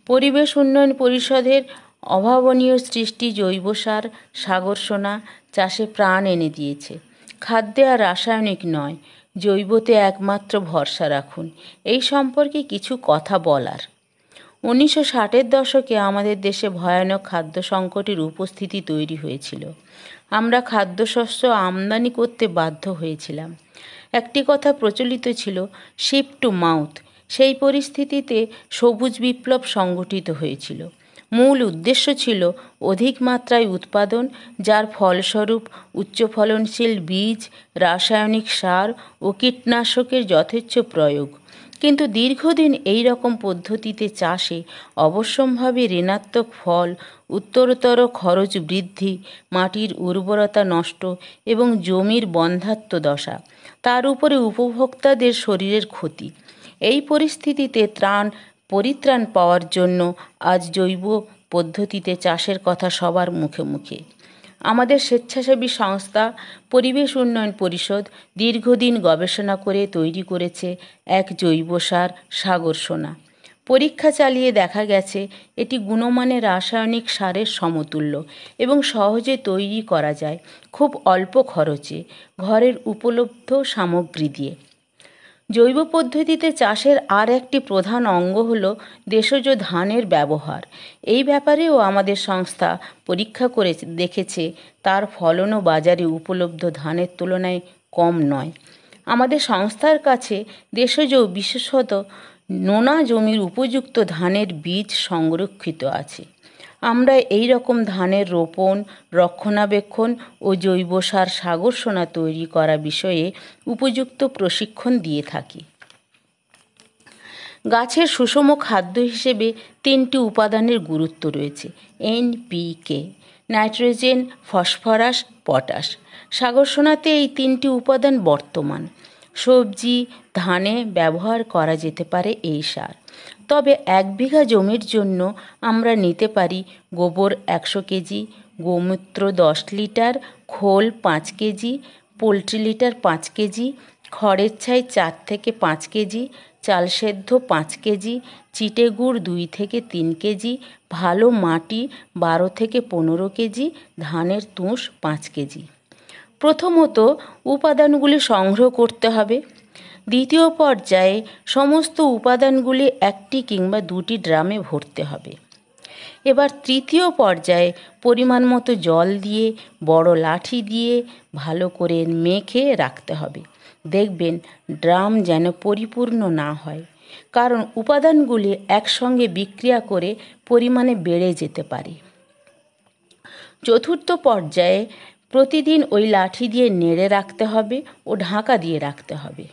পরিবেশ উন্নয়ন পরিষদের অভাবনীয় সৃষ্টি জৈব সার সাগরসোনা চাষে প্রাণ এনে দিয়েছে। খাদ্যে আর রাসায়নিক নয়, জৈবতে একমাত্র ভরসা রাখুন। এই সম্পর্কে কিছু কথা বলার। 1960-এর দশকে আমাদের দেশে ভয়ানক খাদ্য সংকটের উপস্থিতি তৈরি হয়েছিল। আমরা খাদ্যশস্য আমদানি করতে বাধ্য হয়েছিলাম। একটি কথা প্রচলিত ছিল, শিপ টু মাউথ। সেই পরিস্থিতিতে সবুজ বিপ্লব সংগঠিত হয়েছিল। মূল উদ্দেশ্য ছিল অধিক মাত্রায় উৎপাদন, যার ফলস্বরূপ উচ্চ ফলনশীল বীজ, রাসায়নিক সার ও কীটনাশকের যথেচ্ছ প্রয়োগ। কিন্তু দীর্ঘদিন এই রকম পদ্ধতিতে চাষে অবশ্যম্ভাবী ঋণাত্মক ফল, উত্তরতর খরচ বৃদ্ধি, মাটির উর্বরতা নষ্ট এবং জমির বন্ধ্যাত্ব দশা, তার উপরে উপভোক্তাদের শরীরের ক্ষতি। এই পরিস্থিতিতে পরিত্রাণ পাওয়ার জন্য আজ জৈব পদ্ধতিতে চাষের কথা সবার মুখে মুখে। আমাদের স্বেচ্ছাসেবী সংস্থা পরিবেশ উন্নয়ন পরিষদ দীর্ঘদিন গবেষণা করে তৈরি করেছে এক জৈব সার সাগরসোনা। পরীক্ষা চালিয়ে দেখা গেছে এটি গুণমানের রাসায়নিক সারের সমতুল্য এবং সহজে তৈরি করা যায় খুব অল্প খরচে ঘরের উপলব্ধ সামগ্রী দিয়ে। জৈব পদ্ধতিতে চাষের আর একটি প্রধান অঙ্গ হল দেশজ ধানের ব্যবহার। এই ব্যাপারেও আমাদের সংস্থা পরীক্ষা করে দেখেছে তার ফলনও বাজারে উপলব্ধ ধানের তুলনায় কম নয়। আমাদের সংস্থার কাছে দেশজ, বিশেষত নোনা জমির উপযুক্ত ধানের বীজ সংরক্ষিত আছে। আমরা এই রকম ধানের রোপণ, রক্ষণাবেক্ষণ ও জৈব সার সাগরসোনা তৈরি করা বিষয়ে উপযুক্ত প্রশিক্ষণ দিয়ে থাকি। গাছের সুষম খাদ্য হিসেবে 3টি উপাদানের গুরুত্ব রয়েছে: NPK, নাইট্রোজেন, ফসফরাস, পটাশ। সাগরসোনাতে এই 3টি উপাদান বর্তমান। সবজি, ধানে ব্যবহার করা যেতে পারে এই সার। তবে 1 বিঘা জমির জন্য আমরা নিতে পারি গোবর 100 কেজি, গোমূত্র 10 লিটার, খোল 5 কেজি, পোলট্রি লিটার 5 কেজি, খড়ের ছাই 4 থেকে 5 কেজি, চাল সেদ্ধ 5 কেজি, চিটে গুড় 2 থেকে 3 কেজি, ভালো মাটি 12 থেকে 15 কেজি, ধানের তুষ 5 কেজি। প্রথমত উপাদানগুলি সংগ্রহ করতে হবে। দ্বিতীয় পর্যায়ে সমস্ত উপাদানগুলি 1টি কিংবা 2টি ড্রামে ভরতে হবে। এবার তৃতীয় পর্যায়ে পরিমাণ মতো জল দিয়ে, বড় লাঠি দিয়ে ভালো করে মেখে রাখতে হবে। দেখবেন ড্রাম যেন পরিপূর্ণ না হয়, কারণ উপাদানগুলি একসঙ্গে বিক্রিয়া করে পরিমাণে বেড়ে যেতে পারে। চতুর্থ পর্যায়ে প্রতিদিন ওই লাঠি দিয়ে নেড়ে রাখতে হবে ও ঢাকা দিয়ে রাখতে হবে।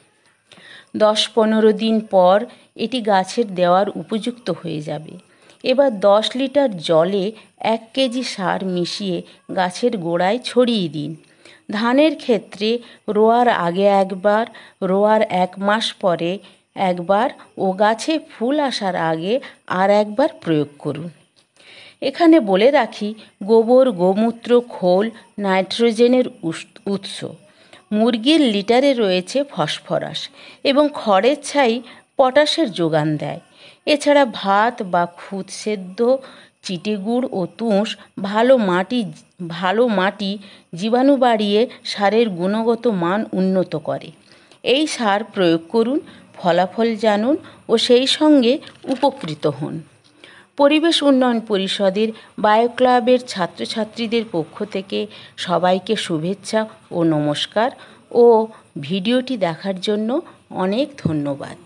10-15 দিন পর এটি গাছের দেওয়ার উপযুক্ত হয়ে যাবে। এবার 10 লিটার জলে 1 কেজি সার মিশিয়ে গাছের গোড়ায় ছড়িয়ে দিন। ধানের ক্ষেত্রে রোয়ার আগে একবার, রোয়ার 1 মাস পরে একবার ও গাছে ফুল আসার আগে আর একবার প্রয়োগ করুন। এখানে বলে রাখি, গোবর, গোমূত্র, খোল নাইট্রোজেনের উৎস। মুরগির লিটারে রয়েছে ফসফরাস এবং খড়ের ছাই পটাশের যোগান দেয়। এছাড়া ভাত বা খুদ সেদ্ধ, চিটে গুড় ও তুষ ভালো মাটি জীবাণু বাড়িয়ে সারের গুণগত মান উন্নত করে। এই সার প্রয়োগ করুন, ফলাফল জানুন ও সেই সঙ্গে উপকৃত হন। পরিবেশ উন্নয়ন পরিষদের বায়ো ক্লাবের ছাত্রছাত্রীদের পক্ষ থেকে সবাইকে শুভেচ্ছা ও নমস্কার ও ভিডিওটি দেখার জন্য অনেক ধন্যবাদ।